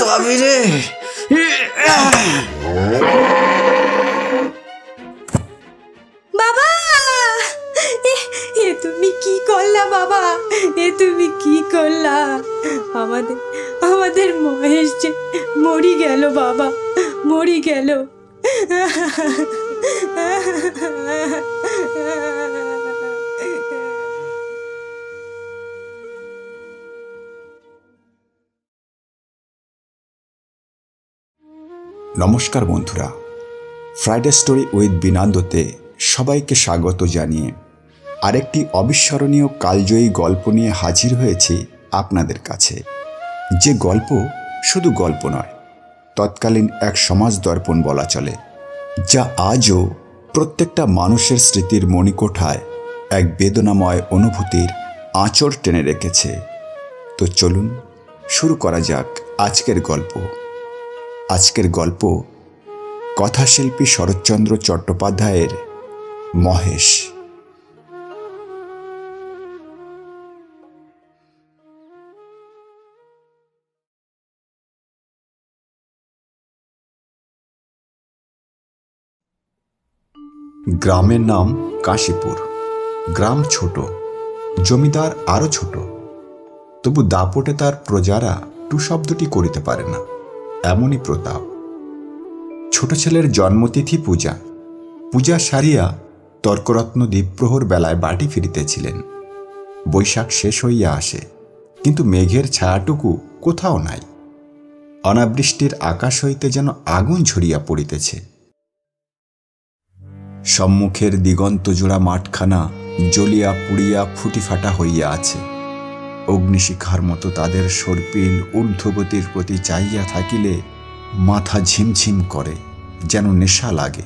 তবে রে। বাবা, এ তুমি কি করলা বাবা? এ তুমি কি করলা? আমাদের মহেশ যে মরি গেল বাবা, মরি গেল। নমস্কার বন্ধুরা, ফ্রাইডে স্টোরি উইথ বিনান্দতে সবাইকে স্বাগত জানিয়ে আরেকটি অবিস্মরণীয় কালজয়ী গল্প নিয়ে হাজির হয়েছি আপনাদের কাছে। যে গল্প শুধু গল্প নয়, তৎকালীন এক সমাজ দর্পণ বলা চলে, যা আজও প্রত্যেকটা মানুষের স্মৃতির মণিকোঠায় এক বেদনাময় অনুভূতির আঁচড় টেনে রেখেছে। তো চলুন শুরু করা যাক আজকের গল্প। আজকের গল্প কথাশিল্পী শরৎচন্দ্র চট্টোপাধ্যায়ের মহেশ। গ্রামের নাম কাশীপুর। গ্রাম ছোট, জমিদার আরো ছোট, তবু দাপটে তার প্রজারা টু শব্দটি করিতে পারে না, এমনই প্রতাপ। ছোট ছেলের জন্মতিথি পূজা সারিয়া তর্করত্ন দ্বীপ্রহর বেলায় বাড়ি ফিরিতেছিলেন। বৈশাখ শেষ হইয়া আসে, কিন্তু মেঘের ছায়াটুকু কোথাও নাই। অনাবৃষ্টির আকাশ হইতে যেন আগুন ঝরিয়া পড়িতেছে। সম্মুখের দিগন্ত জোড়া মাঠখানা জ্বলিয়া পুড়িয়া ফুটিফাটা হইয়া আছে। অগ্নিশিখার মতো তাদের সর্পিল ঊর্ধ্বগতির প্রতি চাইয়া থাকিলে মাথা ঝিমঝিম করে, যেন নেশা লাগে।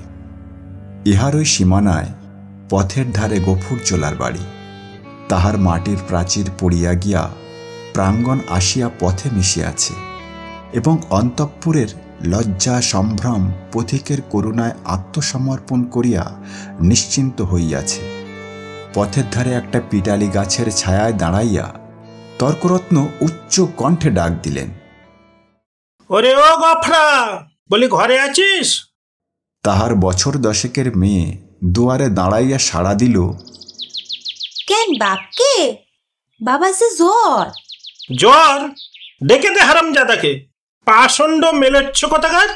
ইহারই সীমানায় পথের ধারে গফুর চোলার বাড়ি। তাহার মাটির প্রাচীর পড়িয়া গিয়া প্রাঙ্গণ আসিয়া পথে মিশিয়াছে, এবং অন্তঃপুরের লজ্জা সম্ভ্রম পথিকের করুণায় আত্মসমর্পণ করিয়া নিশ্চিন্ত হইয়াছে। পথের ধারে একটা পিটালি গাছের ছায়ায় দাঁড়াইয়া তর্করত্ন উচ্চ কণ্ঠে ডাক দিলেন, ওরে ও গফরা, বলি ঘরে আছিস? তাহার বছর দশেকের মেয়ে দুয়ারে দাঁড়াইয়া সাড়া দিল, কেন বাপকে? বাবা যে জ্বর। জ্বর? ডেকে দে হারামজাদাকে, পাষণ্ড মেলেচ্ছ কোথাকার।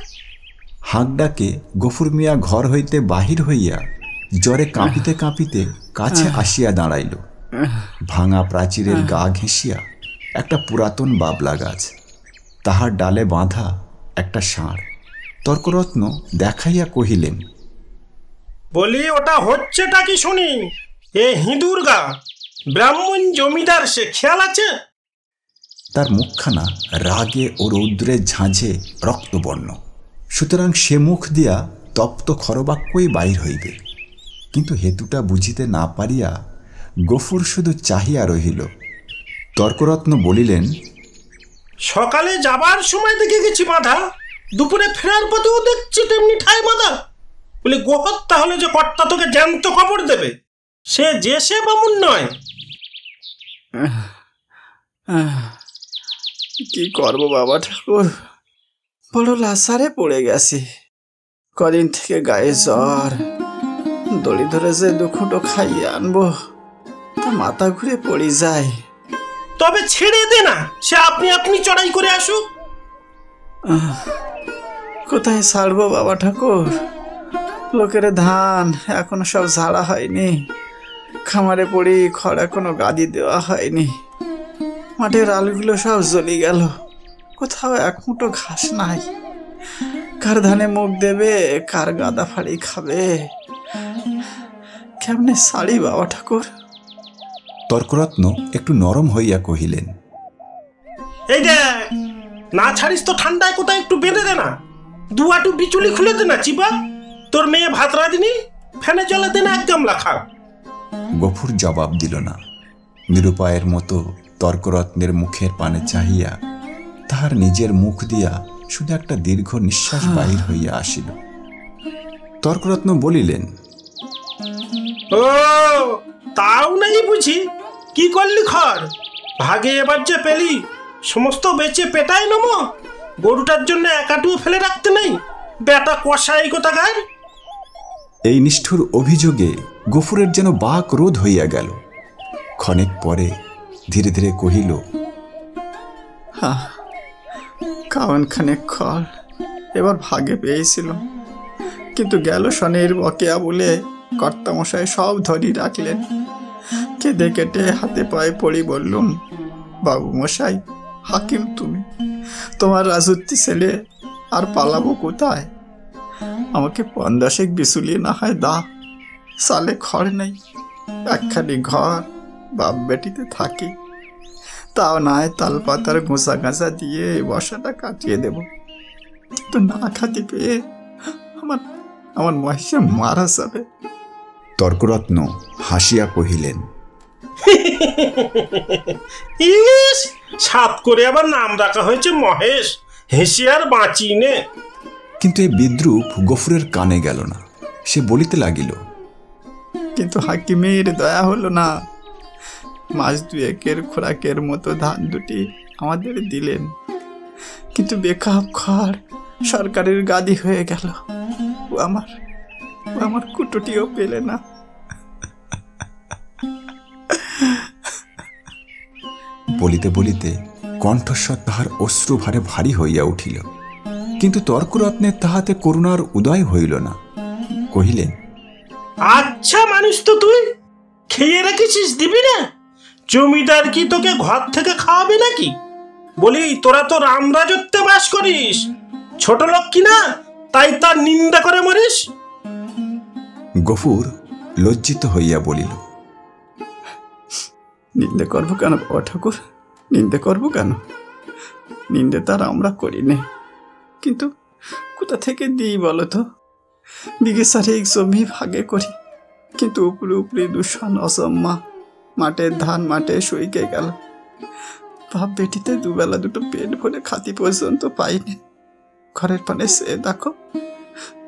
হাঁক ডাকে গফুর মিয়া ঘর হইতে বাহির হইয়া জ্বরে কাঁপিতে কাঁপিতে কাছে আসিয়া দাঁড়াইল। ভাঙা প্রাচীরের গা ঘেঁষিয়া একটা পুরাতন বাবলা গাছ, তাহার ডালে বাঁধা একটা ষাঁড়। তর্করত্ন দেখাইয়া কহিলেন, বলি ওটা হচ্ছেটা কি শুনি? এ হিঁদুর গা, ব্রাহ্মণ জমিদার, সে খেয়াল আছে? তার মুখখানা রাগে ও রৌদ্রের ঝাঁঝে রক্তবর্ণ, সুতরাং সে মুখ দিয়া তপ্ত খরবাক্যই বাহির হইবে। কিন্তু হেতুটা বুঝিতে না পারিয়া গফুর শুধু চাহিয়া রহিল। তর্করত্ন বলিলেন, সকালে যাবার সময় দেখে গেছি বাঁধা, দুপুরে ফেরার পথেও দেখছি তেমনি ঠায় বাঁধা। বলি গোহত্যা হলে যে কর্তা তোকে জ্যান্ত খবর দেবে, সে যে সে বামুন নয়। কি করবো বাবা ঠাকুর, বড় লাসারে পড়ে গেছি। কদিন থেকে গায়ে জ্বর, দড়ি ধরে যে দুখুটো খাইয়ে আনবো, তা মাথা ঘুরে পড়ে যায়। তবে ছেড়ে দে না, সে আপনি আপনি চড়াই করে আসুক। কোথায় ছাড়বো বাবা ঠাকুর? লোকের ধান এখনো সব ঝাড়া হয়নি, খামারে পড়ি খড় এখনো গাদি দেওয়া হয়নি, মাঠের আলুগুলো সব জ্বলি গেল, কোথাও এক মুঠো ঘাস নাই। কার ধানে মুখ দেবে, কার গাদা ফাড়ি খাবে, কেমনে শাড়ি বাবা ঠাকুর? তর্করত্ন একটু নরম হইয়া কহিলেন, এই দেখ, না ছাড়িস তো ঠান্ডায় কোথায় একটু বেঁধে দে না, দুয়াটু বিচুলি খুলে দে না চিবা। তোর মেয়ে ভাত রাঁধেনি, ফ্যানে জলে দে না এক গামলা খা। গফুর জবাব দিল না। নিরুপায়ের মতো তর্করত্নের মুখের পানে চাহিয়া তাহার নিজের মুখ দিয়া শুধু একটা দীর্ঘ নিঃশ্বাস বাহির হইয়া আসিল। তর্করত্ন বলিলেন, ও তাও নাই বুঝি, কি করলি খড়? ভাগে এবার যে পেলি সমস্ত বেচে পেটাই নমো, গরুটার জন্য একাটুও ফেলে রাখতে নেই? বেটা কষাই কোথাকার। এই নিষ্ঠুর অভিযোগে গফুরের যেন বাক রোধ হইয়া গেল। ক্ষণেক পরে ধীরে ধীরে কহিল, কাউন খানেক খড় এবার ভাগে পেয়েছিল, কিন্তু গেল শনির বকেয়া বলে কর্তামশাই সব ধরি রাখলেন। কেঁদে কেটে হাতে পায়ে পড়ি বললুম, বাবু মশাই, হাকিম তুমি, তোমার রাজত্বী ছেলে, আর পালাবো কোথায়? আমাকে ৫-১০ বিশুলি না হয় দা, সালে খড় নেই, একখানি ঘর বাপ বেটিতে থাকি, তাও না হয় তালপাতার ঘোষা ঘাঁষা দিয়ে বর্ষাটা কাটিয়ে দেব। তো না খাতি পেয়ে আমার মহিষে মারা যাবে। তর্করত্ন হাসিয়া কহিলেন, ইস, সাত করে আবার নাম রাখা হয়েছে মহেশ, হেসে আর বাঁচি নে। কিন্তু এই বিদ্রূপ গফুরের কানে গেল না। সে বলিতে লাগিল, কিন্তু হাকিমের দয়া হলো না। মাস ২-১ খোরাকের মতো ধান দুটি আমাদের দিলেন, কিন্তু বেকাব খড় সরকারের গাদি হয়ে গেল। ও আমার কুটোটিও পেলে না। বলিতে বলিতে কণ্ঠস্বর তাহার অশ্রুভারে ভারী হইয়া উঠিল। কিন্তু তর্করত্নের তাহাতে করুণার উদয় হইল না। কহিলেন, আচ্ছা মানুষ তো তুই, খেয়ে রেখেছিস, দিবি না? জমিদার কি তোকে ঘর থেকে খাওয়াবে নাকি? বলি, তোরা তো রামরাজত্বে বাস করিস, ছোট লোক কিনা, তাই তার নিন্দা করে মরিস। গফুর লজ্জিত হইয়া বলিল, নিন্দে করবো কেন বাবা ঠাকুর, নিন্দে করবো কেন? নিন্দে তার আমরা করি নে, কিন্তু কোথা থেকে দিই বলো তো? বিঘে ৪ জমি ভাগে করি, কিন্তু উপরে উপরে দূষণ অসম্মা, মাঠের ধান মাঠে শুইকে গেল। বাপ বেটিতে দুবেলা দুটো পেট ভরে খাতি পর্যন্ত পাইনি। ঘরের পানে সে দেখো,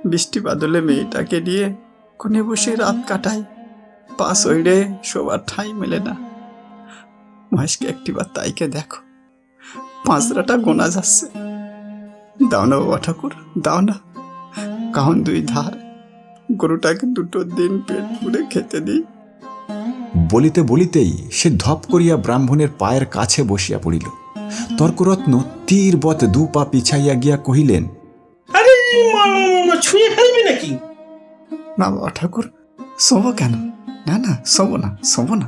বৃষ্টি বাদলে মেয়েটাকে নিয়ে কোণে বসে রাত কাটাই, পা সইড়ে শোবার ঠাঁই মেলে না। মহেশকে একটিবার তাইকে দেখো, ৫টা গোনা যাচ্ছে। দাও না বাবা ঠাকুর, দাও না, কাহন ২ ধার, গরুটাকে ২ দিন পেট পুড়ে খেতে দিই। বলিতে বলিতেই সে ধপ করিয়া ব্রাহ্মণের পায়ের কাছে বসিয়া পড়িল। তর্করত্ন তীরবৎ ২ পা পিছাইয়া গিয়া কহিলেন, আরে ছুঁয়ে ফেলবি নাকি? না বাবা ঠাকুর, শোবো কেন? না না, শোবো না,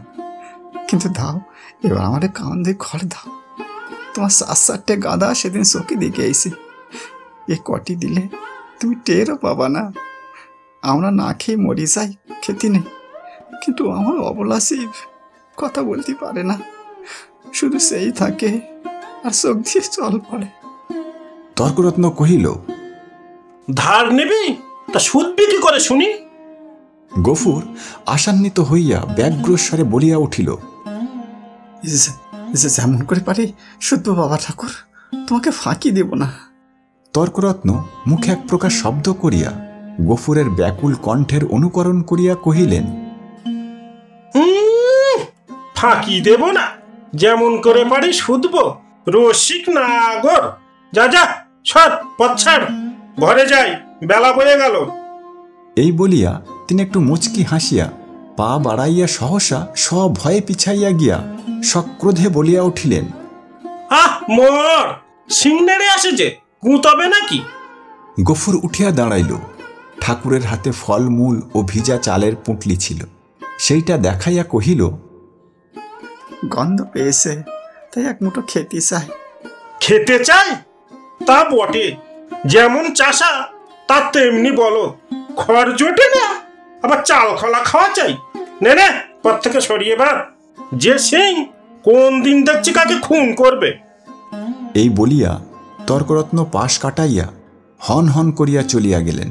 কিন্তু দাও, এবার আমাদের কাউন দিয়ে খড় দাও। তোমার ৭-৮টে গাদা সেদিন চোখে দেখে আইসি, এ কটি দিলে তুমি টেরও পাবা না। আমরা না খেয়ে মরি যাই, খেতে নেই, কিন্তু আমার অবলাসী কথা বলতে পারে না, শুধু সেই থাকে আর চোখ দিয়ে জল পড়ে। তর্করত্ন কহিল, ধার নেবি, তা শুধবি কি করে শুনি? গফুর আশান্বিত হইয়া ব্যগ্রস্বরে বলিয়া উঠিল, যেমন করে পারি শুধু বাবা ঠাকুর, তোমাকে ফাঁকি দেব না। তর্করত্ন মুখে এক প্রকার শব্দ করিয়া গফুরের ব্যাকুল কণ্ঠের অনুকরণ করিয়া কহিলেন, ফাঁকি দেব না, যেমন করে পারি শুধবো, রসিক নাগর। যা যা, সর, পথ ছাড়, ঘরে যাই, বেলা বয়ে গেল। এই বলিয়া তিনি একটু মুচকি হাসিয়া পা বাড়াইয়া সহসা সভয়ে পিছাইয়া গিয়া সক্রোধে বলিয়া উঠিলেন, মর, সিং নেড়ে আসে যে, গুঁতবে নাকি? গফুর উঠিয়া দাঁড়াইল। ঠাকুরের হাতে ফলমূল ও ভিজা চালের পুঁটলি ছিল, সেইটা দেখাইয়া কহিল, গন্ধ পেয়েছে, তাই এক মুঠো খেতে চাই। খেতে চাই? তা বটে, যেমন চাষা তার তেমনি বলো, খড় জোটে না, আবার চাল খোলা খাওয়া চাই। নে পথ থেকে সরিয়ে বার, যে সিং কোন দিন দেখছি কাকে খুন করবে। এই বলিয়া তর্করত্ন পাশ কাটাইয়া হন হন করিয়া চলিয়া গেলেন।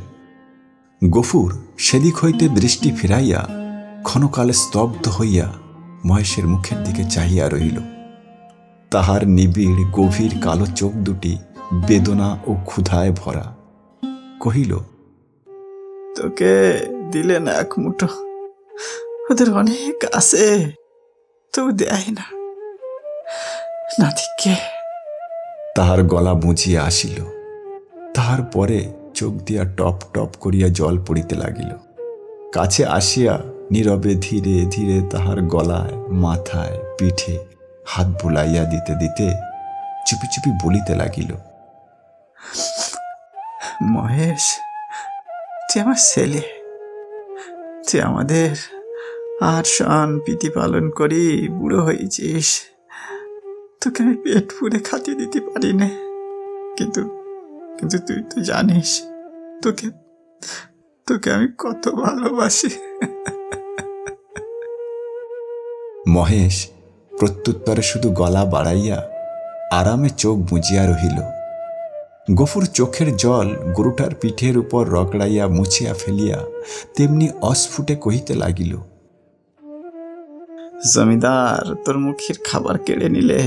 গফুর সেদিক হইতে দৃষ্টি ফিরাইয়া ক্ষণকাল স্তব্ধ হইয়া মহেশের মুখের দিকে চাহিয়া রহিল। তাহার নিবিড় গভীর কালো চোখ দুটি বেদনা ও ক্ষুধায় ভরা। কহিল, তোকে দিলেন এক মুঠো, ওদের অনেক আছে, তবু দেয় না। নাতিকে তাহার গলা বুঝিয়া আসিল। তাহার পরে চোখ দিয়া টপ টপ করিয়া জল পড়িতে লাগিল। কাছে আসিয়া নীরবে ধীরে ধীরে তাহার গলায়, মাথায়, পিঠে হাত বুলাইয়া দিতে দিতে চুপি চুপি বলিতে লাগিল, মহেশ, তুই আমার ছেলে, তুই আমাদের আর সন পিতি পালন করি বুড়ো হয়েছিস। তোকে আমি পেট পুরে খাতিয়ে দিতে পারি না, কিন্তু কিন্তু তুই তো জানিস তোকে তোকে আমি কত ভালোবাসি। মহেশ প্রত্যুত্তরে শুধু গলা বাড়াইয়া আরামে চোখ বুজিয়া রহিল। গফুর চোখের জল গরুটার পিঠের উপর রগড়াইয়া মুছিয়া ফেলিয়া তেমনি অস্ফুটে কহিতে লাগিল, জমিদার তোর মুখের খাবার কেড়ে নিলে,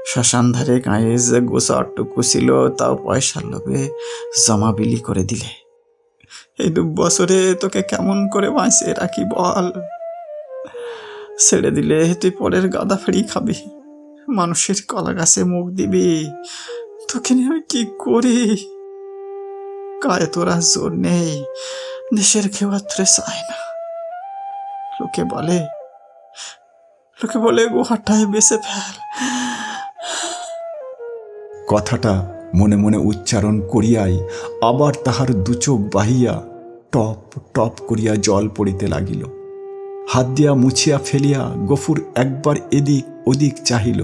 শ্মশান ধারে গায়ে যে গোসা অট্টুকু ছিল তাও পয়সার লোভে জমা বিলি করে দিলে। এই 2 বছরে তোকে কেমন করে বাঁচিয়ে রাখি বল? ছেড়ে দিলে তুই পরের গাদা ফেরি খাবি, মানুষের কলা গাছে মুখ দিবি। তোকে নিয়ে আমি কি করি? গায়ে তোর আর জোর নেই, দেশের কেউ আর তোরে চায় না। লোকে বলে গুহাটায় বেঁচে ফেল। কথাটা মনে মনে উচ্চারণ করিয়াই আবার তাহার 2 চোখ বাহিয়া টপ টপ করিয়া জল পড়িতে লাগিল। হাত দিয়া মুছিয়া ফেলিয়া গফুর একবার এদিক ওদিক চাহিল।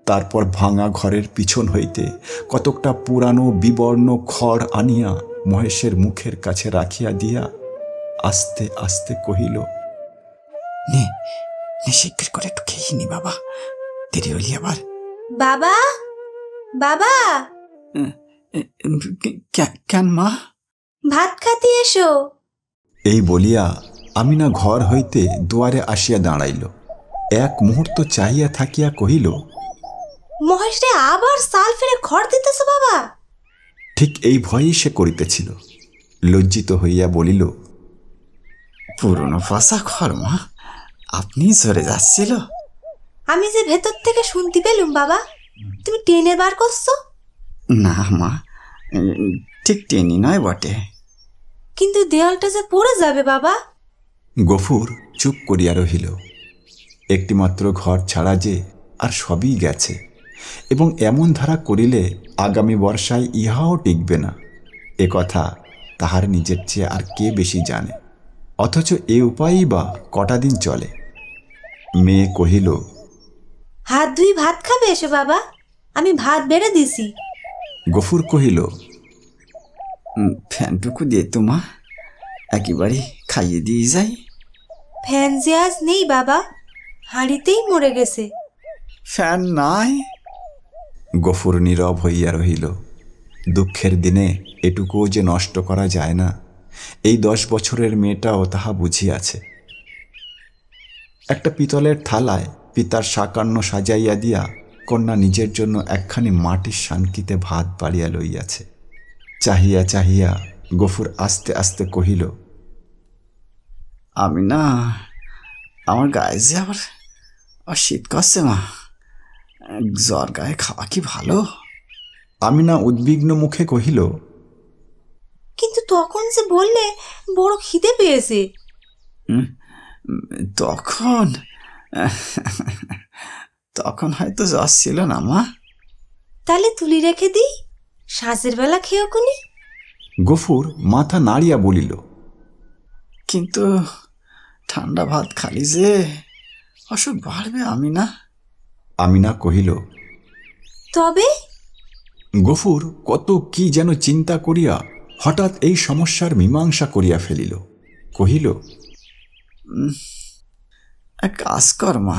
তারপর ভাঙা ঘরের পিছন হইতে কতকটা পুরানো বিবর্ণ খড় আনিয়া মহেশের মুখের কাছে রাখিয়া দিয়া আস্তে আস্তে কহিল, নে শিগগির করে একটু খেয়ে নি বাবা, দেরি হলি আবার। বাবা, বাবা, কেন মা? ভাত খাতে এসো। এই বলিয়া আমিনা ঘর হইতে দুয়ারে আসিয়া দাঁড়াইল। এক মুহূর্ত চাহিয়া থাকিয়া কহিল, মহেশরে আবার সাল ফিরে খড় দিতেছ বাবা? ঠিক এই ভয়েই সে করিতেছিল। লজ্জিত হইয়া বলিল, পুরনো ফসা খড় মা, আপনি সরে যাচ্ছিল। আমি যে ভেতর থেকে শুনতে পেলুম বাবা, তুমি টেনে বার করছো। না মা, ঠিক টেনি নয় বটে। কিন্তু দেয়ালটা যে পড়ে যাবে বাবা। গফুর চুপ করিয়া রহিল। একটিমাত্র ঘর ছাড়া যে আর সবই গেছে, এবং এমন ধারা করিলে আগামী বর্ষায় ইহাও টিকবে না, এ কথা তাহার নিজের চেয়ে আর কে বেশি জানে। অথচ এ উপায়ই বা কটা দিন চলে। মেয়ে কহিল, হাত ধুই ভাত খাবে এসো বাবা, আমি ভাত বেড়ে দিছি। গফুর কহিল, ফ্যানটুকু দিয়ে তো মা, একেবারে খাইয়ে দিয়ে যাই। ফ্যান যে আজ নেই বাবা, হাঁড়িতেই মরে গেছে। ফ্যান নাই? গফুর নীরব হইয়া রহিল। দুঃখের দিনে এটুকুও যে নষ্ট করা যায় না, এই 10 বছরের মেয়েটাও তাহা বুঝিয়াছে। একটা পিতলের থালায় পিতার সাকান্ন সাজাইয়া দিয়া কন্যা নিজের জন্য একখানি মাটির শানকিতে ভাত বাড়িয়া লইয়াছে। চাহিয়া চাহিয়া গফুর আস্তে আস্তে কহিল, আমি না, আমার গায়ে যে আবার শীত করছে মা, জ্বর গায়ে খাওয়া কি ভালো? আমিনা উদ্বিগ্ন মুখে কহিল, কিন্তু তখন যে বললে বড় খিদে পেয়েছে। তখন হয়তো জ্বর ছিল না মা। তাহলে তুলি রেখে দিই, সাঁঝের বেলা খেয়েও কোনি। গফুর মাথা নাড়িয়া বলিল, কিন্তু ঠান্ডা ভাত খালি যে অসুখ বাড়বে আমি না। আমিনা কহিল, তবে? গফুর কত কি যেন চিন্তা করিয়া হঠাৎ এই সমস্যার মীমাংসা করিয়া ফেলিল। কহিল, এক কাজ কর মা,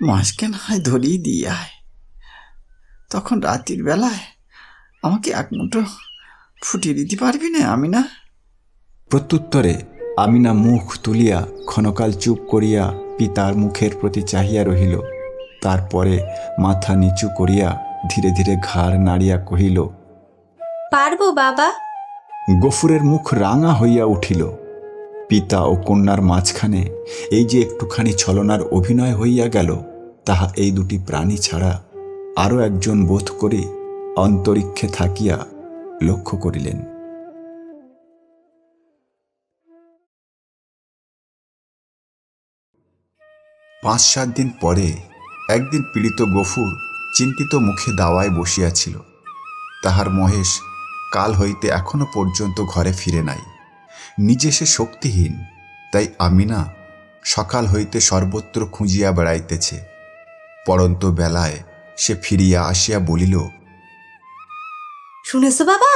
মাসকে না হয় ধরিয়ে দিয়ে আয়, তখন রাতের বেলায় আমাকে 1 মুঠো ফুটিয়ে দিতে পারবি না আমি না? প্রত্যুত্তরে আমিনা মুখ তুলিয়া ক্ষণকাল চুপ করিয়া পিতার মুখের প্রতি চাহিয়া রহিল। তারপরে মাথা নিচু করিয়া ধীরে ধীরে ঘাড় নাড়িয়া কহিল, পারবো বাবা। গফুরের মুখ রাঙা হইয়া উঠিল। পিতা ও কন্যার মাঝখানে এই যে একটুখানি ছলনার অভিনয় হইয়া গেল, তাহা এই 2টি প্রাণী ছাড়া আরও একজন বোধ করে অন্তরিক্ষে থাকিয়া লক্ষ্য করিলেন। পাঁচ সাত দিন পরে একদিন পীড়িত গফুর চিন্তিত মুখে দাওয়ায় বসিয়াছিল। তাহার মহেশ কাল হইতে এখনো পর্যন্ত ঘরে ফিরে নাই। নিজে সে শক্তিহীন, তাই আমিনা সকাল হইতে সর্বত্র খুঁজিয়া বেড়াইতেছে। পরন্ত বেলায় সে ফিরিয়া আসিয়া বলিল, শুনেছো বাবা,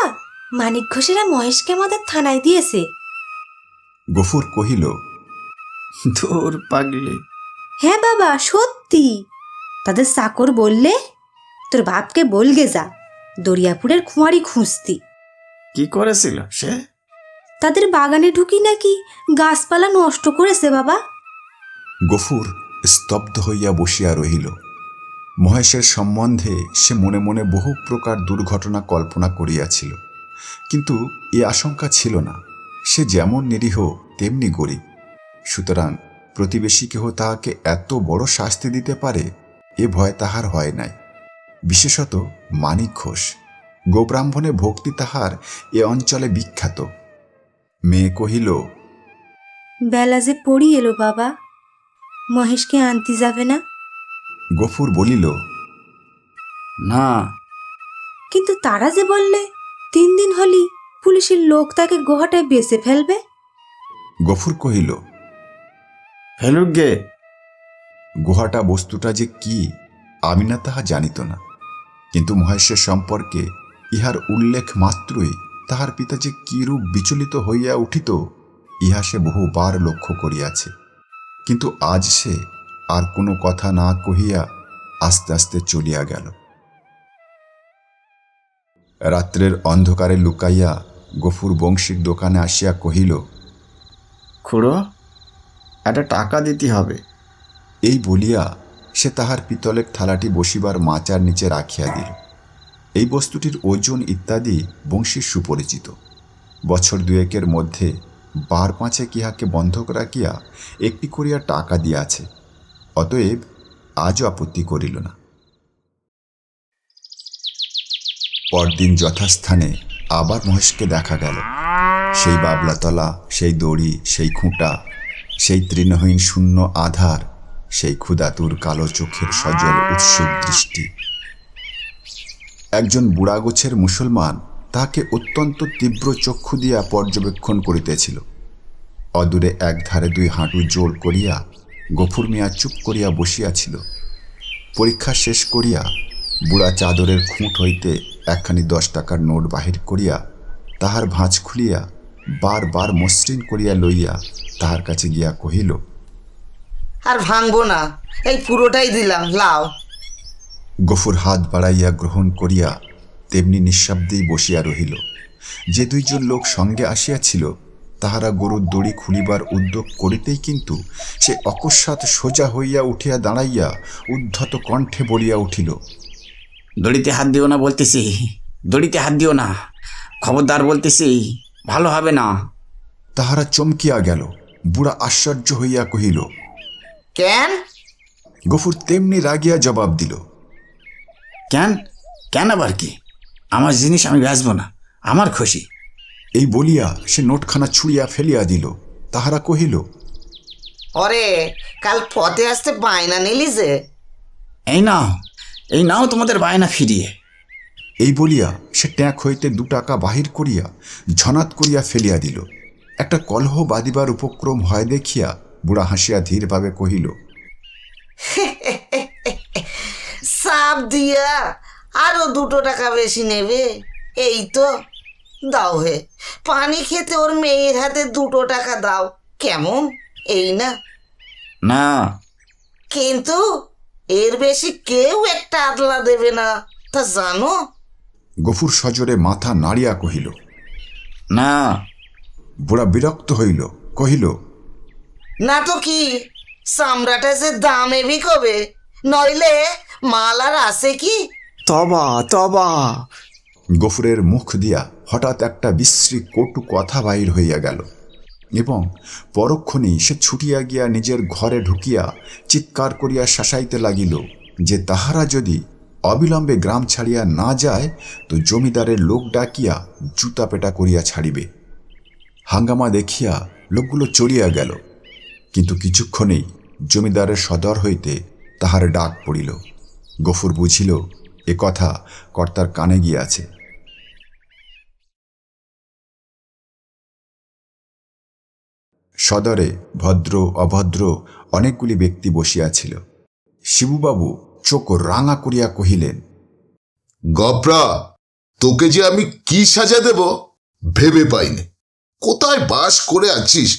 মানিক ঘোষেরা মহেশকে আমাদের থানায় দিয়েছে। গফুর কহিল, ধুর পাগলি। হ্যাঁ বাবা, সত্যি। তাদের চাকর বললে তোর বাপকে বলগে যা দরিয়াপুরের খুঁয়ারি খুঁজতি। কি করেছিল সে? তাদের বাগানে ঢুকি নাকি গাছপালা নষ্ট করেছে বাবা। গফুর স্তব্ধ হইয়া বসিয়া রহিল। মহেশের সম্বন্ধে সে মনে মনে বহু প্রকার দুর্ঘটনা কল্পনা করিয়াছিল, কিন্তু এ আশঙ্কা ছিল না সে যেমন নিরীহ তেমনি গরিব। সুতরাং প্রতিবেশী কেহ তাহাকে এত বড় শাস্তি দিতে পারে এ ভয় তাহার হয় নাই। বিশেষত মানিক ঘোষ, গোব্রাহ্মণে ভক্তি তাহার এ অঞ্চলে বিখ্যাত। মেয়ে কহিল, বেলা যে পড়ি এলো বাবা, মহেশকে আনতে যাবে না? গফুর বলিল, না। কিন্তু তারা যে বললে 3 দিন হলি পুলিশের লোক তাকে গোহাটায় বেঁচে ফেলবে। গফুর কহিল, ফেলুক গে। গুহাটা বস্তুটা যে কি আমিনা তাহা জানিত না, কিন্তু মহেশের সম্পর্কে ইহার উল্লেখ মাত্রই তাহার পিতা যে কিরূপ বিচলিত হইয়া উঠিত ইহা সে বহুবার লক্ষ্য করিয়াছে। কিন্তু আজ সে আর কোনো কথা না কহিয়া আস্তে আস্তে চলিয়া গেল। রাত্রের অন্ধকারে লুকাইয়া গফুর বংশীর দোকানে আসিয়া কহিল, খুড়ো, একটা টাকা দিতে হবে। এই বলিয়া সে তাহার পিতলের থালাটি বসিবার মাচার নিচে রাখিয়া দিল। এই বস্তুটির ওজন ইত্যাদি বংশীর সুপরিচিত। বছর 2-1 মধ্যে 12-5 ইহাকে বন্ধক রাখিয়া একটি করিয়া টাকা দিয়াছে। অতএব আজও আপত্তি করিল না। পরদিন যথাস্থানে আবার মহেশকে দেখা গেল। সেই বাবলাতলা, সেই দড়ি, সেই খুঁটা, সেই তৃণহীন শূন্য আধার, সেই ক্ষুধাতুর কালো চোখের সজল উৎসুক দৃষ্টি। একজন বুড়াগোছের মুসলমান তাহাকে অত্যন্ত তীব্র চক্ষু দিয়া পর্যবেক্ষণ করিতেছিল। অদূরে একধারে 2 হাঁটু জোর করিয়া গফুর মিয়া চুপ করিয়া বসিয়াছিল। পরীক্ষা শেষ করিয়া বুড়া চাদরের খুঁট হইতে একখানি 10 টাকার নোট বাহির করিয়া তাহার ভাঁজ খুলিয়া বারবার মসৃণ করিয়া লইয়া তাহার কাছে গিয়া কহিল, আর ভাঙবো না, এই পুরোটাই দিলাম, লাও। গফুর হাত বাড়াইয়া গ্রহণ করিয়া তেমনি নিঃশব্দেই বসিয়া রহিল। যে 2 জন লোক সঙ্গে আসিয়াছিল তাহারা গরুর দড়ি খুলিবার উদ্যোগ করিতেই কিন্তু সে অকস্মাৎ সোজা হইয়া উঠিয়া দাঁড়াইয়া উদ্ধত কণ্ঠে বলিয়া উঠিল, দড়িতে হাত দিও না বলতেছি, দড়িতে হাত দিও না, খবরদার বলতেছি, ভালো হবে না। তাহারা চমকিয়া গেল। বুড়া আশ্চর্য হইয়া কহিল, কেন? গফুর তেমনি রাগিয়া জবাব দিল, কেন? কেন আবার কি? আমার জিনিস আমি বেচবো না, আমার খুশি। এই বলিয়া সে নোটখানা ছুঁড়িয়া ফেলিয়া দিল। তাহারা কহিল, ওরে, কাল পথে আসতে বায়না নিলি যে। এই নাও, এই নাও তোমাদের বায়না ফিরিয়ে। এই বলিয়া সে ট্যাঁক হইতে 2 টাকা বাহির করিয়া ঝনাত করিয়া ফেলিয়া দিল। একটা কলহ বাঁধিবার উপক্রম হয় দেখিয়া বুড়া হাসিয়া ধীরভাবে কহিল, সাপ দিয়া আরো 2 টাকা বেশি নেবে, এই তো দাও হে। পানি খেতে ওর মেয়ের হাতে 2 টাকা দাও, কেমন? এই না? না। কিন্তু এর বেশি কেউ একটা আদলা দেবে না, তা জানো? গফুর সজোরে মাথা নাড়িয়া কহিল, না। বুড়া বিরক্ত হইল, কহিল, না তো কি, চামড়াটা যে দামে বিকবে, নইলে মাল আর আসে কি? তবা তবা। গফুরের মুখ দিয়া হঠাৎ একটা বিশ্রী কটু কথা বাহির হইয়া গেল এবং পরক্ষণেই সে ছুটিয়া গিয়া নিজের ঘরে ঢুকিয়া চিৎকার করিয়া শাসাইতে লাগিল যে তাহারা যদি অবিলম্বে গ্রাম ছাড়িয়া না যায় তো জমিদারের লোক ডাকিয়া জুতা পেটা করিয়া ছাড়িবে। হাঙ্গামা দেখিয়া লোকগুলো চলিয়া গেল, কিন্তু কিছুক্ষণেই জমিদারের সদর হইতে তাহার ডাক পড়িল। গফুর বুঝিল এ কথা কর্তার কানে গিয়াছে। সদরে ভদ্র অভদ্র অনেকগুলি ব্যক্তি বসিয়াছিল। শিবুবাবু চোখ রাঙা করিয়া কহিলেন, গপরা, তোকে যে আমি কি সাজা দেব ভেবে পাইনি। কোথায় বাস করে আছিস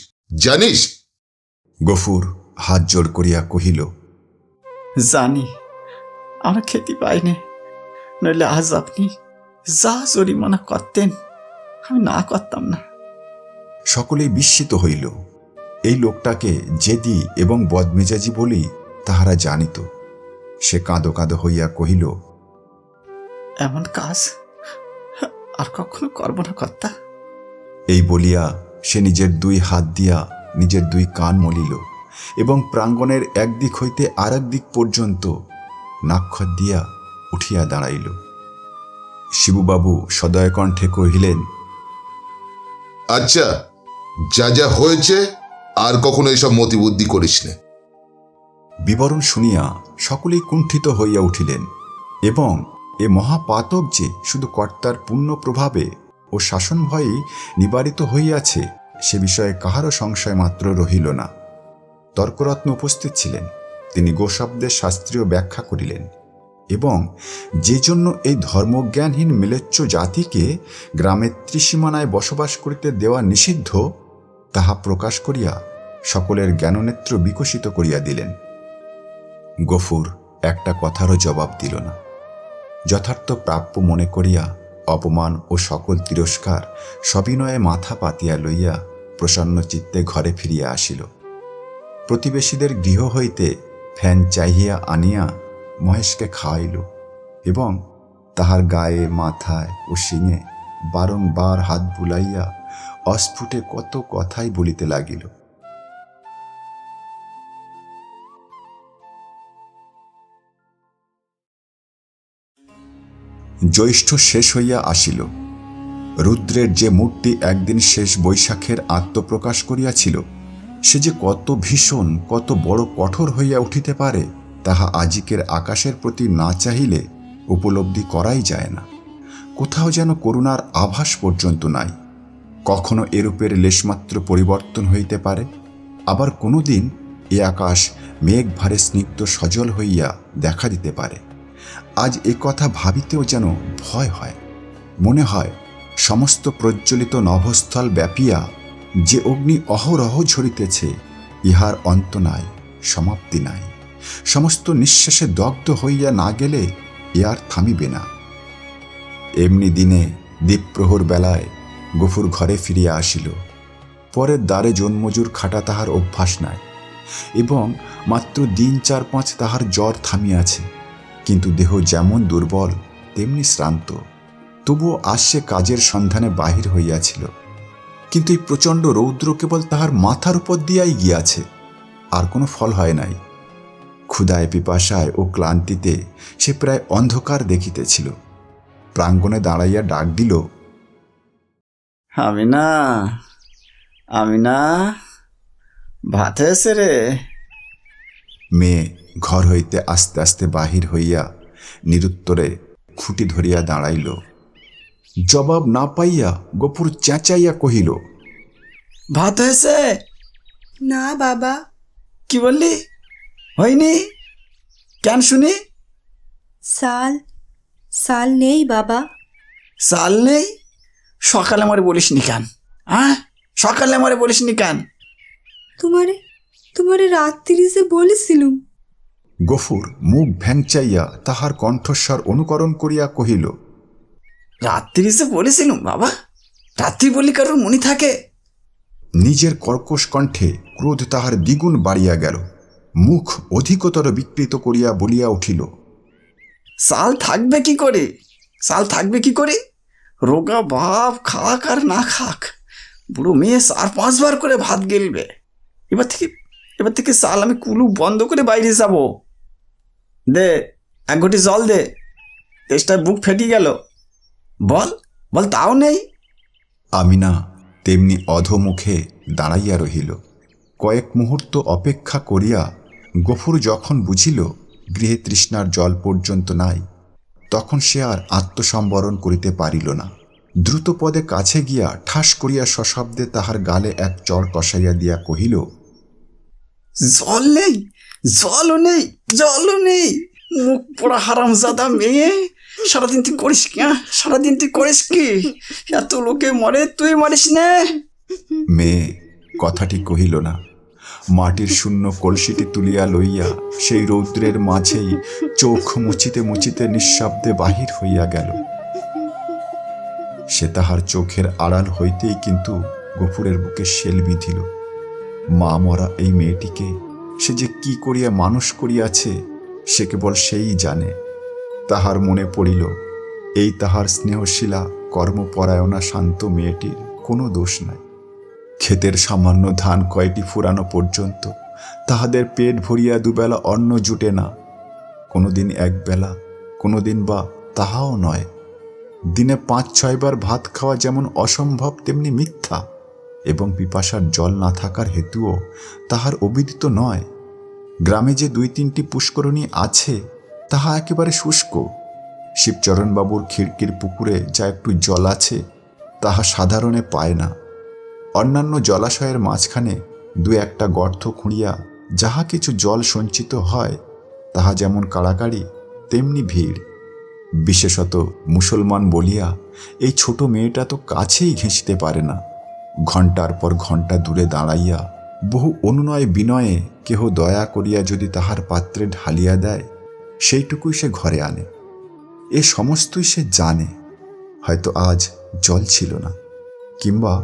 জানিস? গফুর হাত জোড় করিয়া কহিল, জানি, আমরা খেতে পাইনি, নইলে আজ আপনি যা জরিমানা করতেন আমি না করতাম না। সকলেই বিস্মিত হইল। এই লোকটাকে জেদি এবং বদমেজাজি বলেই তাহারা জানিত। সে কাঁদো কাঁদো হইয়া কহিল, এমন কাজ আর কখনো করব না কর্তা। এই বলিয়া সে নিজের দুই হাত দিয়া নিজের দুই কান মলিল এবং প্রাঙ্গণের একদিক হইতে আর দিক পর্যন্ত নাক্ষর দিয়া উঠিয়া দাঁড়াইল। শিবুবাবু সদয় কণ্ঠে কহিলেন, আচ্ছা, যা যা হয়েছে আর কখনো এসব মতিবুদ্ধি করিস নে। বিবরণ শুনিয়া সকলেই কুণ্ঠিত হইয়া উঠিলেন এবং এ মহাপাতক যে শুধু কর্তার পুণ্য প্রভাবে ও শাসন ভয়েই নিবারিত হইয়াছে সে বিষয়ে কাহারও সংশয় মাত্র রহিল না। তর্করত্ন উপস্থিত ছিলেন। তিনি গোশব্দের শাস্ত্রীয় ব্যাখ্যা করিলেন এবং যে জন্য এই ধর্মজ্ঞানহীন মিলেচ্ছ জাতিকে গ্রামের ত্রিসীমানায় বসবাস করিতে দেওয়া নিষিদ্ধ তাহা প্রকাশ করিয়া সকলের জ্ঞাননেত্র বিকশিত করিয়া দিলেন। গফুর একটা কথারও জবাব দিল না। যথার্থ প্রাপ্য মনে করিয়া অপমান ও সকল তিরস্কার সবিনয়ে মাথা পাতিয়া লইয়া প্রসন্ন চিত্তে ঘরে ফিরিয়া আসিল। প্রতিবেশীদের গৃহ হইতে ফ্যান চাহিয়া আনিয়া মহেশকে খাওয়াইল এবং তাহার গায়ে মাথায় ও শিঙে বারংবার হাত বুলাইয়া অস্ফুটে কত কথাই বলিতে লাগিল। জ্যৈষ্ঠ শেষ হইয়া আসিল। রুদ্রের যে মূর্তি একদিন শেষ বৈশাখের আত্মপ্রকাশ করিয়াছিল সে যে কত ভীষণ, কত বড় কঠোর হইয়া উঠিতে পারে তাহা আজিকের আকাশের প্রতি না চাহিলে উপলব্ধি করাই যায় না। কোথাও যেন করুণার আভাস পর্যন্ত নাই। কখনো এরূপের লেশমাত্র পরিবর্তন হইতে পারে, আবার কোনো দিন এ আকাশ মেঘ ভারে স্নিগ্ধ সজল হইয়া দেখা দিতে পারে। আজ এ কথা ভাবিতেও যেন ভয় হয়। মনে হয় সমস্ত প্রজ্বলিত নভস্থল ব্যাপিয়া যে অগ্নি অহরহ ঝরিতেছে ইহার অন্ত নাই, সমাপ্তি নাই। সমস্ত নিঃশ্বাসে দগ্ধ হইয়া না গেলে এ আর থামিবে না। এমনি দিনে দ্বীপ্রহর বেলায় গফুর ঘরে ফিরিয়া আসিল। পরের দ্বারে জন্মজুর খাটা তাহার অভ্যাস নাই এবং মাত্র দিন 4-5 তাহার জ্বর থামিয়াছে, কিন্তু দেহ যেমন দুর্বল তেমনি শ্রান্ত। তবুও আজ সে কাজের সন্ধানে বাহির হইয়াছিল, কিন্তু এই প্রচণ্ড রৌদ্র কেবল তাহার মাথার উপর দিয়াই গিয়াছে, আর কোনো ফল হয় নাই। ক্ষুধায়, পিপাসায় ও ক্লান্তিতে সে প্রায় অন্ধকার দেখিতেছিল। প্রাঙ্গণে দাঁড়াইয়া ডাক দিল, আমিনা, আমিনা, ভাত হয়েছে রে। মেয়ে ঘর হইতে আস্তে আস্তে বাহির হইয়া নিরুত্তরে খুঁটি ধরিয়া দাঁড়াইল। জবাব না পাইয়া গফুর চেঁচাইয়া কহিল, ভাত হয়েছে? না বাবা। কি বললি? হয়নি কেন শুনি? সাল নেই বাবা। সাল নেই? সকালে আমারে বলিসনি কেন? হ্যাঁ, সকালে আমারে বলিসনি কেন? তোমারে রাত্রি যে বলেছিলুম। গফুর মুখ ভ্যাংচাইয়া তাহার কণ্ঠস্বর অনুকরণ করিয়া কহিল, রাত্রি যে বলেছিলুম বাবা? রাত্রি বলি কারোর মনে থাকে? নিজের কর্কশ কণ্ঠে ক্রোধ তাহার দ্বিগুণ বাড়িয়া গেল। মুখ অধিকতর বিকৃত করিয়া বলিয়া উঠিল, সাল থাকবে কি করে? সাল থাকবে কি করে? রোগা বাপ খাক আর না খাক, বুড়ো মেয়ে 4-5 বার করে ভাত গেলবে। এবার থেকে সাল আমি কুলু বন্ধ করে বাইরে যাব। দে 1 ঘটি জল দে। তেষ্টায় বুক ফেটে গেল। বল বল, তাও নেই। আমিনা তেমনি অধোমুখে দাঁড়াইয়া রহিল। কয়েক মুহূর্ত অপেক্ষা করিয়া গফুর যখন বুঝিল গৃহে তৃষ্ণার জল পর্যন্ত নাই, তখন সে আর আত্মসম্বরণ করিতে পারিল না। দ্রুত পদে কাছে গিয়া ঠাস করিয়া সশব্দে তাহার গালে এক চড় কষাইয়া দিয়া কহিল, জল নেই, জলও নেই, জলও নেই। মুখ পোড়া হারামজাদা মেয়ে, সারাদিন তুই করিস কি? সারাদিন তুই করিস কি? এত লোকে মরে, তুই মরিস না? মেয়ে কথাটি কহিল না। মাটির শূন্য কলসিটি তুলিয়া লইয়া সেই রৌদ্রের মাঝেই চোখ মুছিতে মুছিতে নিঃশব্দে বাহির হইয়া গেল। সে তাহার চোখের আড়াল হইতেই কিন্তু গফুরের বুকে শেল বিঁধিল। মা মরা এই মেয়েটিকে সে যে কি করিয়া মানুষ করিয়াছে সে কেবল সেই জানে। তাহার মনে পড়িল এই তাহার স্নেহশীলা কর্মপরায়ণা শান্ত মেয়েটির কোনো দোষ নাই। ক্ষেতের সামান্য ধান কয়টি ফুরানো পর্যন্ত তাহাদের পেট ভরিয়া দুবেলা অন্ন জুটে না। কোনোদিন একবেলা, কোনোদিন বা তাহাও নয়। দিনে ৫-৬ বার ভাত খাওয়া যেমন অসম্ভব তেমনি মিথ্যা, এবং পিপাসার জল না থাকার হেতুও তাহার অবিদিত নয়। গ্রামে যে ২-৩টি পুষ্করণী আছে তাহা একেবারে শুষ্ক। শিবচরণবাবুর খিড়কির পুকুরে যা একটু জল আছে তাহা সাধারণে পায় না। অন্যান্য জলাশয়ের মাঝখানে ২-১টা গর্ত খুঁড়িয়া যাহা কিছু জল সঞ্চিত হয় তাহা যেমন কাড়াকাড়ি তেমনি ভিড়। বিশেষত মুসলমান বলিয়া এই ছোট মেয়েটা তো কাছেই ঘেঁষতে পারে না। ঘণ্টার পর ঘণ্টা দূরে দাঁড়াইয়া বহু অনুনয় বিনয়ে কেহ দয়া করিয়া যদি তাহার পাত্রে ঢালিয়া দেয় সেইটুকুই সে ঘরে আনে। এ সমস্তই সে জানে। হয়তো আজ জল ছিল না, কিংবা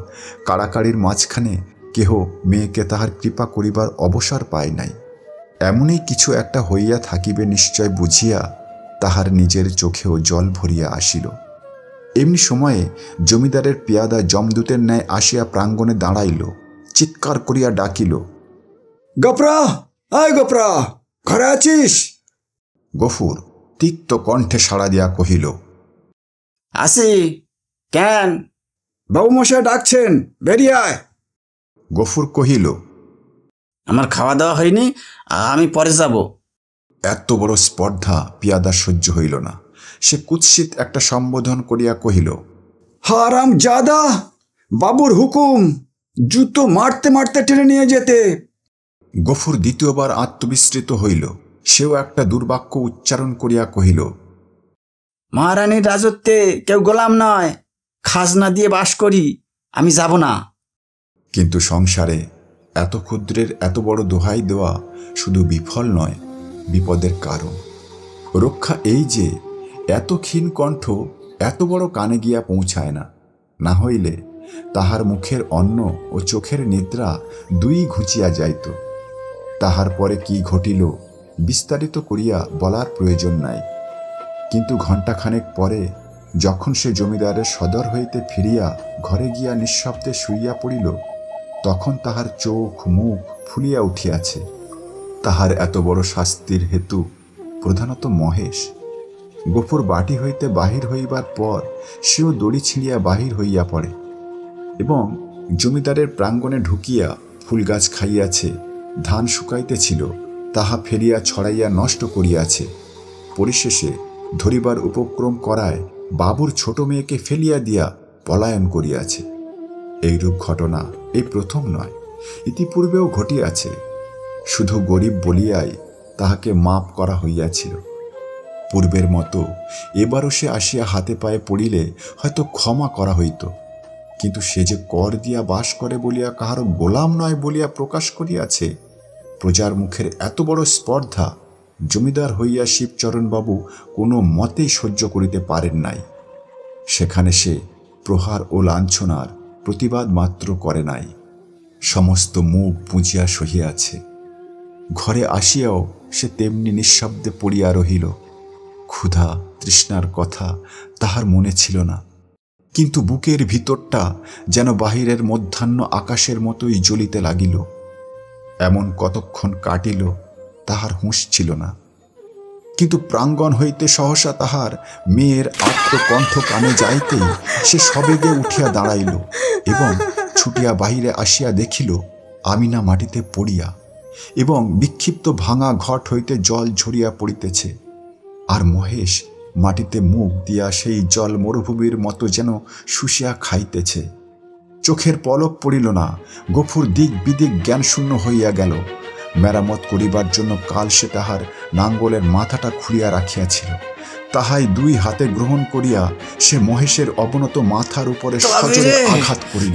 কাড়াকাড়ির মাঝখানে কেহ মেয়েকে তাহার কৃপা করিবার অবসর পায় নাই। এমনই কিছু একটা হইয়া থাকিবে নিশ্চয় বুঝিয়া তাহার নিজের চোখেও জল ভরিয়া আসিল। এমনি সময়ে জমিদারের পেয়াদা যমদূতের ন্যায় আসিয়া প্রাঙ্গণে দাঁড়াইল, চিৎকার করিয়া ডাকিল, গোপরা, আয় গোপরা, ঘরে আছিস? গফুর তিক্ত কণ্ঠে সাড়া দিয়া কহিল, আসি। কেন? বাবুমশাই ডাকছেন, বেরিয়ে আয়। গফুর কহিল, আমার খাওয়া দাওয়া হয়নি, আমি পরে যাব। এত বড় স্পর্ধা পিয়াদার সহ্য হইল না। সে কুৎসিত একটা সম্বোধন করিয়া কহিল, হারাম জাদা, বাবুর হুকুম, জুতো মারতে মারতে টেনে নিয়ে যেতে। গফুর দ্বিতীয়বার আত্মবিস্মৃত হইল। সেও একটা দুর্বাক্য উচ্চারণ করিয়া কহিল, মহারানীর রাজত্বে কেউ গোলাম নয়, খাজনা দিয়ে বাস করি, আমি যাব না। কিন্তু সংসারে এত ক্ষুদ্রের এত বড় দোহাই দেওয়া শুধু বিফল নয়, বিপদের কারণ। রক্ষা এই যে এত ক্ষীণ কণ্ঠ এত বড় কানে গিয়া পৌঁছায় না, না হইলে তাহার মুখের অন্ন ও চোখের নিদ্রা দুই ঘুচিয়া যাইত। তাহার পরে কি ঘটিল বিস্তারিত করিয়া বলার প্রয়োজন নাই। কিন্তু ঘণ্টাখানেক পরে যখন সে জমিদারের সদর হইতে ফিরিয়া ঘরে গিয়া নিঃশব্দে শুইয়া পড়িল, তখন তাহার চোখ মুখ ফুলিয়া উঠিয়াছে। তাহার এত বড় শাস্তির হেতু প্রধানত মহেশ। গফুর বাটি হইতে বাহির হইবার পর সেও দড়ি ছিঁড়িয়া বাহির হইয়া পড়ে এবং জমিদারের প্রাঙ্গণে ঢুকিয়া ফুলগাছ খাইয়াছে, ধান শুকাইতেছিল তাহা ফেলিয়া ছড়াইয়া নষ্ট করিয়াছে। পরিশেষে ধরিবার উপক্রম করায় বাবুর ছোট মেয়েকে ফেলিয়া দিয়া পলায়ন করিয়াছে। এইরূপ ঘটনা এই প্রথম নয়, ইতিপূর্বেও ঘটিয়াছে। শুধু গরিব বলিয়াই তাহাকে মাপ করা হইয়াছিল। পূর্বের মতো এবারও সে আসিয়া হাতে পায়ে পড়িলে হয়তো ক্ষমা করা হইত, কিন্তু সে যে কর দিয়া বাস করে বলিয়া কাহারও গোলাম নয় বলিয়া প্রকাশ করিয়াছে। প্রজার মুখের এত বড় স্পর্ধা জমিদার হইয়া শিবচরণবাবু কোনো মতেই সহ্য করিতে পারেন নাই। সেখানে সে প্রহার ও লাঞ্ছনার প্রতিবাদ মাত্র করে নাই, সমস্ত মুখ পুঁজিয়া সহিয়াছে। ঘরে আসিয়াও সে তেমনি নিঃশব্দে পড়িয়া রহিল। ক্ষুধা তৃষ্ণার কথা তাহার মনে ছিল না, কিন্তু বুকের ভিতরটা যেন বাহিরের মধ্যাহ্ন আকাশের মতোই জ্বলিতে লাগিল। এমন কতক্ষণ কাটিল তাহার হুঁশ ছিল না। কিন্তু প্রাঙ্গণ হইতে সহসা তাহার মেয়ের আত্মকণ্ঠ কানে যাইতেই সে সবেগে উঠিয়া দাঁড়াইল এবং ছুটিয়া বাহিরে আসিয়া দেখিল আমিনা মাটিতে পড়িয়া এবং বিক্ষিপ্ত ভাঙা ঘট হইতে জল ঝরিয়া পড়িতেছে, আর মহেশ মাটিতে মুখ দিয়া সেই জল মরুভূমির মতো যেন শুষিয়া খাইতেছে। চোখের পলক পড়িল না, গফুর দিক বিদিক জ্ঞানশূন্য হইয়া গেল। মেরামত করিবার জন্য কাল সে তাহার নাঙ্গলের মাথাটা খুলিয়া রাখিয়াছিল, তাহাই দুই হাতে গ্রহণ করিয়া সে মহেশের অবনত মাথার উপরে সজোরে আঘাত করিল।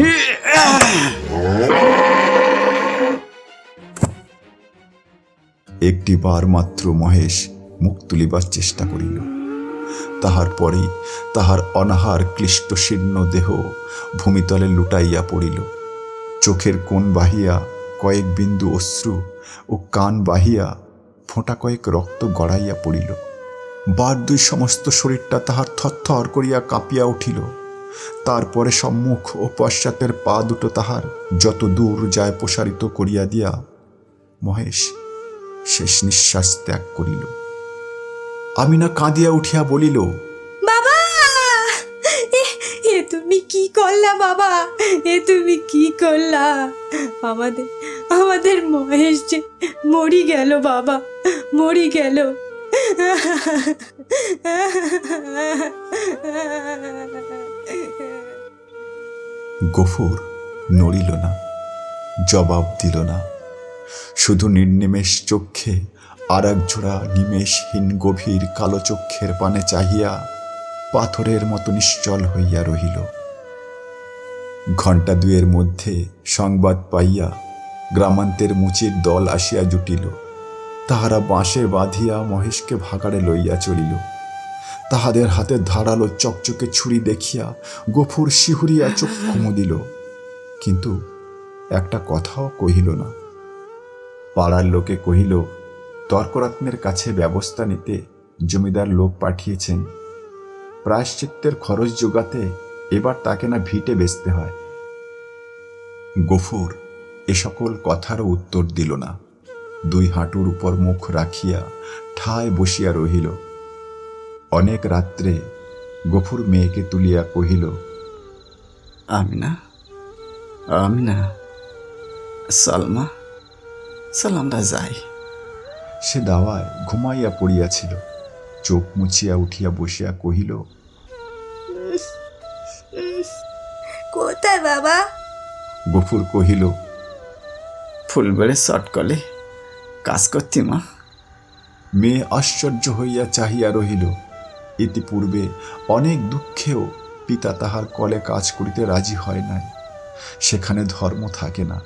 একটি বার মাত্র মহেশ মুখ তুলিবার চেষ্টা করিল, তাহার পরেই তাহার অনাহার ক্লিষ্ট শীর্ণ দেহ ভূমিতলে লুটাইয়া পড়িল। চোখের কোণ বাহিয়া কয়েক বিন্দু অশ্রু ও কান বাহিয়া ফোঁটা কয়েক রক্ত গড়াইয়া পড়িল। বার দুই সমস্ত শরীরটা তাহার থরথর করিয়া কাঁপিয়া উঠিল। তারপরে সম্মুখ ও পশ্চাতের পা দুটো তাহার যত দূর যায় প্রসারিত করিয়া দিয়া মহেশ শেষ নিঃশ্বাস ত্যাগ করিল। আমিনা কাঁদিয়া উঠিয়া বলিল, বাবা, এ তুমি কি করলা বাবা, এ তুমি কি করলা? আমাদের আমাদের মহেশ যে মরি গেল বাবা, মরি গেল। গফুর নড়িল না, জবাব দিল না, শুধু নির্নিমেষ চক্ষে আর এক জোড়া নিমেষহীন গভীর কালো চক্ষের পানে চাহিয়া পাথরের মতো নিশ্চল হইয়া রহিল। ঘণ্টা দুয়ের মধ্যে সংবাদ পাইয়া গ্রামান্তের মুচির দল আসিয়া জুটিল। তাহারা বাঁশে বাঁধিয়া মহেশকে ভাগাড়ে লইয়া চলিল। তাহাদের হাতে ধারালো চকচকে ছুরি দেখিয়া গফুর শিহুরিয়া চক্ষু মুদিল, কিন্তু একটা কথাও কহিল না। পাড়ার লোকে কহিল, তর্করত্নের কাছে ব্যবস্থা নিতে জমিদার লোক পাঠিয়েছেন, প্রায়শ্চিত্তের খরচ জোগাতে এবার তাকে না ভিটে বেচতে হয়। গফুর এ সকল কথারও উত্তর দিল না, দুই হাঁটুর উপর মুখ রাখিয়া ঠায় বসিয়া রহিল। অনেক রাত্রে গফুর মেয়েকে তুলিয়া কহিল, আমিনা, আমিনা, সালমা, চল আমরা যাই। সে দাওয়ায় ঘুমাইয়া পড়িয়াছিল, চোখ মুছিয়া উঠিয়া বসিয়া কহিল, কোথায় বাবা? গফুর কহিল, ফুলবেড়ে চটকলে কাজ করতি মা। মেয়ে আশ্চর্য হইয়া চাহিয়া রহিল। ইতিপূর্বে অনেক দুঃখেও পিতা তাহার কলে কাজ করিতে রাজি হয় নাই। সেখানে ধর্ম থাকে না,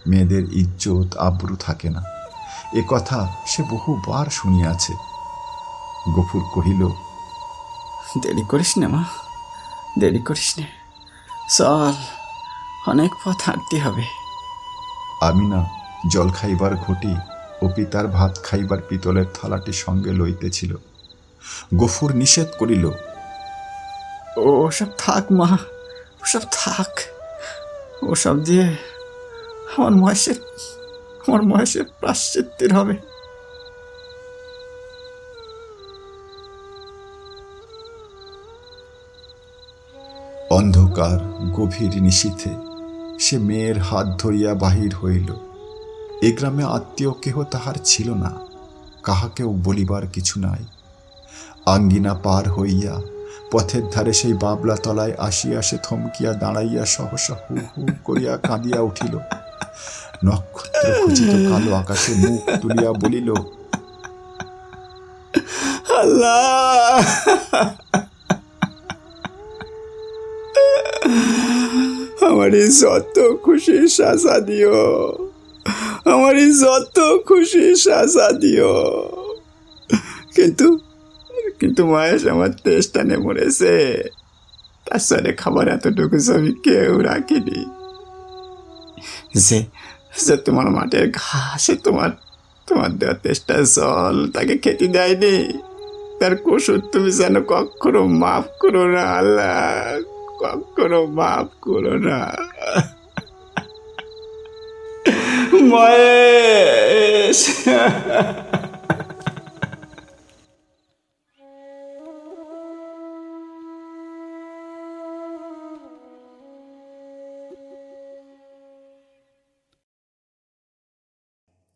মেয়েদের ইজ্জত আবরু থাকে না, এ কথা সে বহুবার শুনিয়াছে। গফুর কহিল, দেরি করিস না মা, দেরি করিস না, চল, অনেক পথ হাঁটতে হবে। আমিনা জল খাইবার ঘটি ও পিতার ভাত খাইবার পিতলের থালাটি সঙ্গে লইতেছিল। গফুর নিষেধ করিল, ওসব থাক মা, ওসব থাক, ওসব দিয়ে আমার মহেশের প্রায়শ্চিত্তের হবে। অন্ধকার গভীর নিশীথে সে মেয়ের হাত ধরিয়া বাহির হইল। এ গ্রামে আত্মীয় কেহ তাহার ছিল না, কাহাকেও বলিবার কিছু নাই। আঙ্গিনা পার হইয়া পথের ধারে সেই বাবলা তলায় আসিয়া সে থমকিয়া দাঁড়াইয়া সহসা হু হু করিয়া কাঁদিয়া উঠিল। নক্ষত্র খচিত কালো আকাশে মুখ তুলিয়া বলিল, আল্লাহ, আমারই যত খুশি সাজা দিও, আমারই যত খুশি সাজা দিও। কিন্তু মহেশ আমার তেষ্টানে মরেছে, তার সাথে খাবার এতটুকু আমি কেউ রাখিনি। যে তোমার মাঠের ঘাসে তোমার দেওয়া তেষ্টার জল তাকে খেতে দেয়নি, তার কসুর তুমি যেন কখনো মাফ করো না আল্লাহ, কখনো মাফ করো না। মহেশ,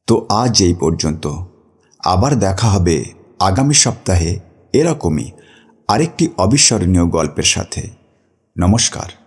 তো আজ এই পর্যন্ত। আবার দেখা হবে আগামী সপ্তাহে এরকমই আরেকটি অবিস্মরণীয় গল্পের সাথে। নমস্কার।